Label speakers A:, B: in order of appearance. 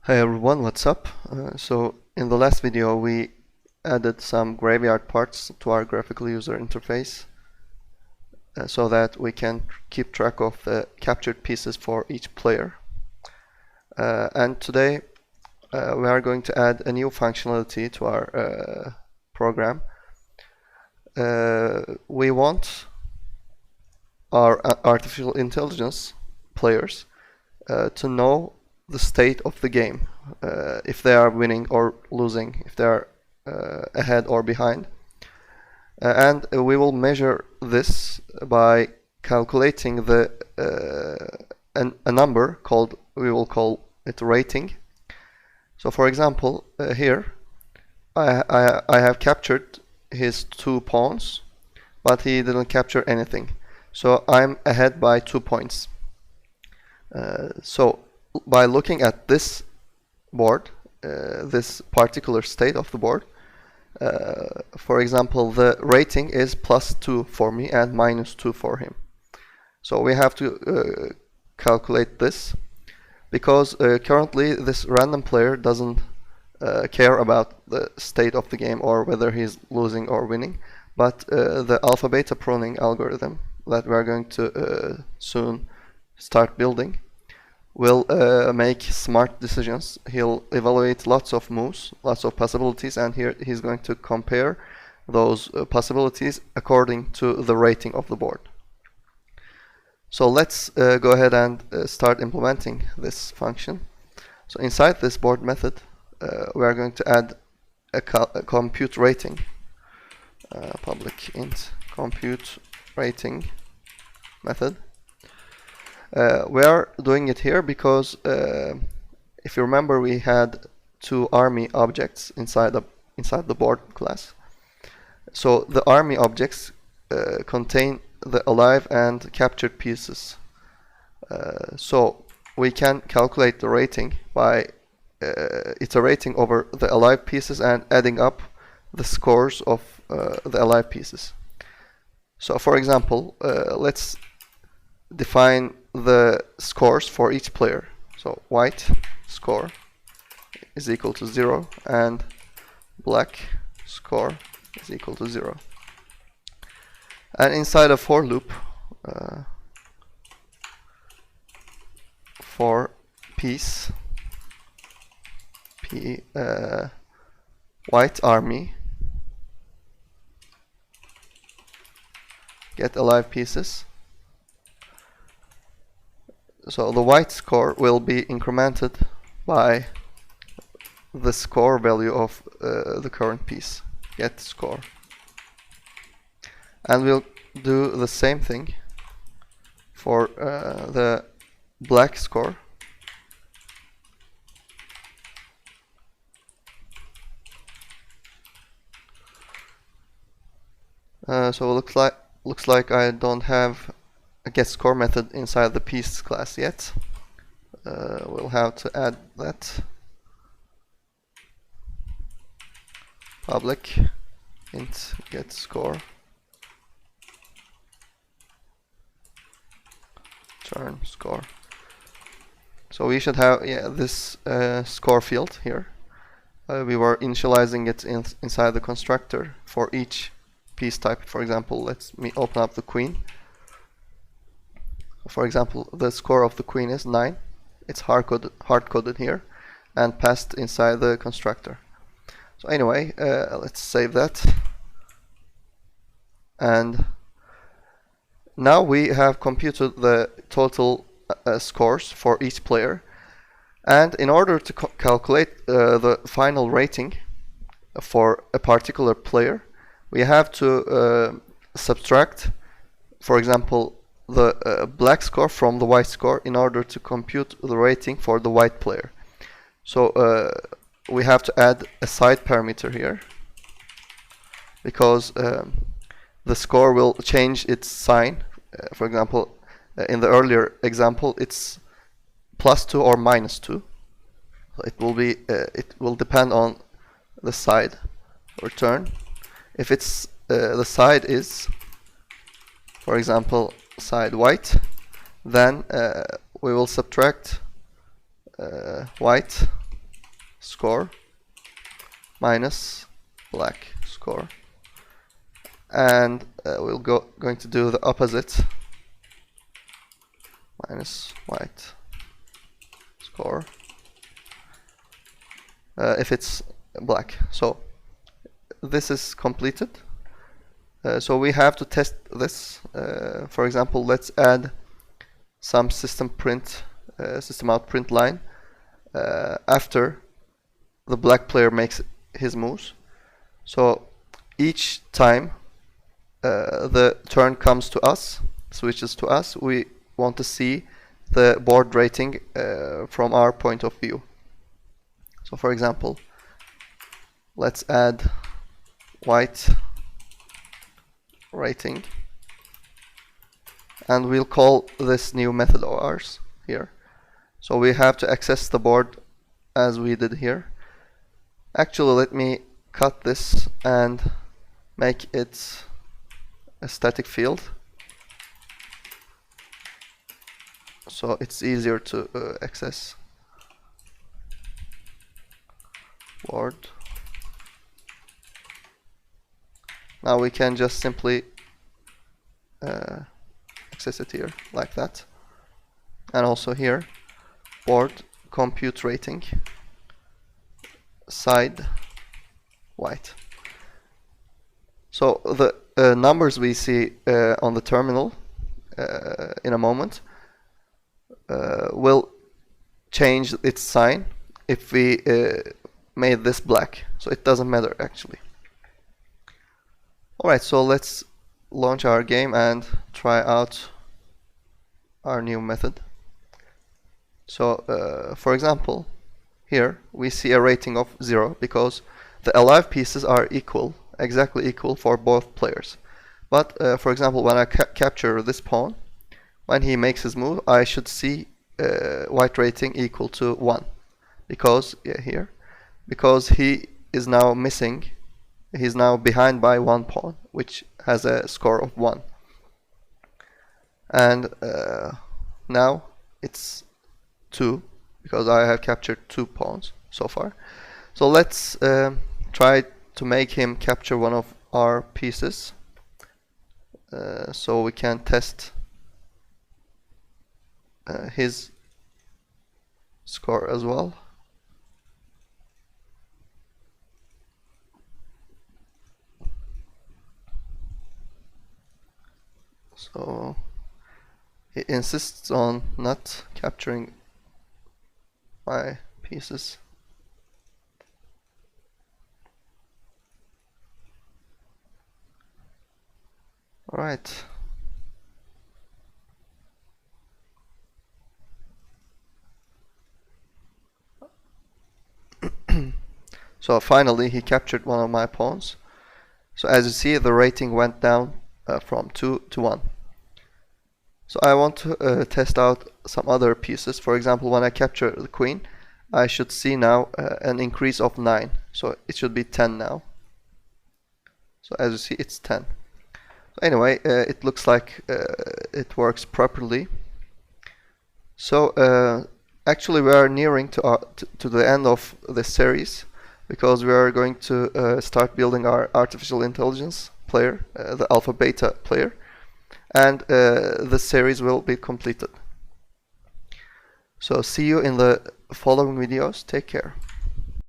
A: Hi everyone, what's up? So in the last video we added some graveyard parts to our graphical user interface so that we can keep track of the captured pieces for each player. And today we are going to add a new functionality to our program. We want our artificial intelligence players to know the state of the game, if they are winning or losing, if they are ahead or behind. And we will measure this by calculating a number we will call it rating. So for example, here I have captured his 2 pawns, but he didn't capture anything. So I'm ahead by 2 points. So by looking at this board, this particular state of the board, for example, the rating is +2 for me and -2 for him. So we have to calculate this because currently this random player doesn't care about the state of the game or whether he's losing or winning, but the alpha-beta-pruning algorithm that we are going to soon start building will make smart decisions. He'll evaluate lots of moves, lots of possibilities, and here he's going to compare those possibilities according to the rating of the board. So let's go ahead and start implementing this function. So inside this board method, we are going to add a compute rating, public int compute rating method. We are doing it here because if you remember, we had 2 army objects inside the board class. So the army objects contain the alive and captured pieces. So we can calculate the rating by iterating over the alive pieces and adding up the scores of the alive pieces. So for example, let's define the scores for each player. So white score is equal to 0 and black score is equal to 0. And inside a for loop, for piece white army get alive pieces. So the white score will be incremented by the score value of the current piece, get score. And we'll do the same thing for the black score. So it looks like I don't have a getScore method inside the piece class yet. We'll have to add that. Public int getScore turn score. So we should have this score field here. We were initializing it inside the constructor for each piece type. For example, let me open up the queen. For example, the score of the queen is 9. It's hard-coded here and passed inside the constructor. So anyway, let's save that. And now we have computed the total scores for each player. And in order to calculate the final rating for a particular player, we have to subtract, for example, the black score from the white score in order to compute the rating for the white player. So we have to add a side parameter here because the score will change its sign. For example, in the earlier example, it's +2 or -2. It will depend on the side return. If it's the side is, for example, side white, then we will subtract white score minus black score, and we'll going to do the opposite, minus white score if it's black. So this is completed. So we have to test this. For example, let's add some system out print line after the black player makes his moves. So each time the turn comes to us, switches to us, we want to see the board rating from our point of view. So for example, let's add white rating, and we'll call this new method of ours here. So we have to access the board as we did here. Actually, let me cut this and make it a static field, so it's easier to access board. Now we can just simply access it here like that, and also here board compute rating side white. So the numbers we see on the terminal in a moment will change its sign if we made this black, so it doesn't matter actually. Alright, so let's launch our game and try out our new method. So for example, here we see a rating of 0 because the alive pieces are equal, exactly equal for both players. But for example, when I capture this pawn, when he makes his move, I should see white rating equal to 1 because here, because he is now missing. He's now behind by 1 pawn, which has a score of 1. And now it's 2, because I have captured 2 pawns so far. So let's try to make him capture one of our pieces, so we can test his score as well. So he insists on not capturing my pieces. Alright. So finally he captured one of my pawns. So as you see, the rating went down from 2 to 1. So I want to test out some other pieces. For example, when I capture the queen, I should see now an increase of 9. So it should be 10 now. So as you see, it's 10. So anyway, it looks like it works properly. So actually we are nearing to the end of this series, because we are going to start building our artificial intelligence player, the alpha-beta player, and the series will be completed. So see you in the following videos. Take care.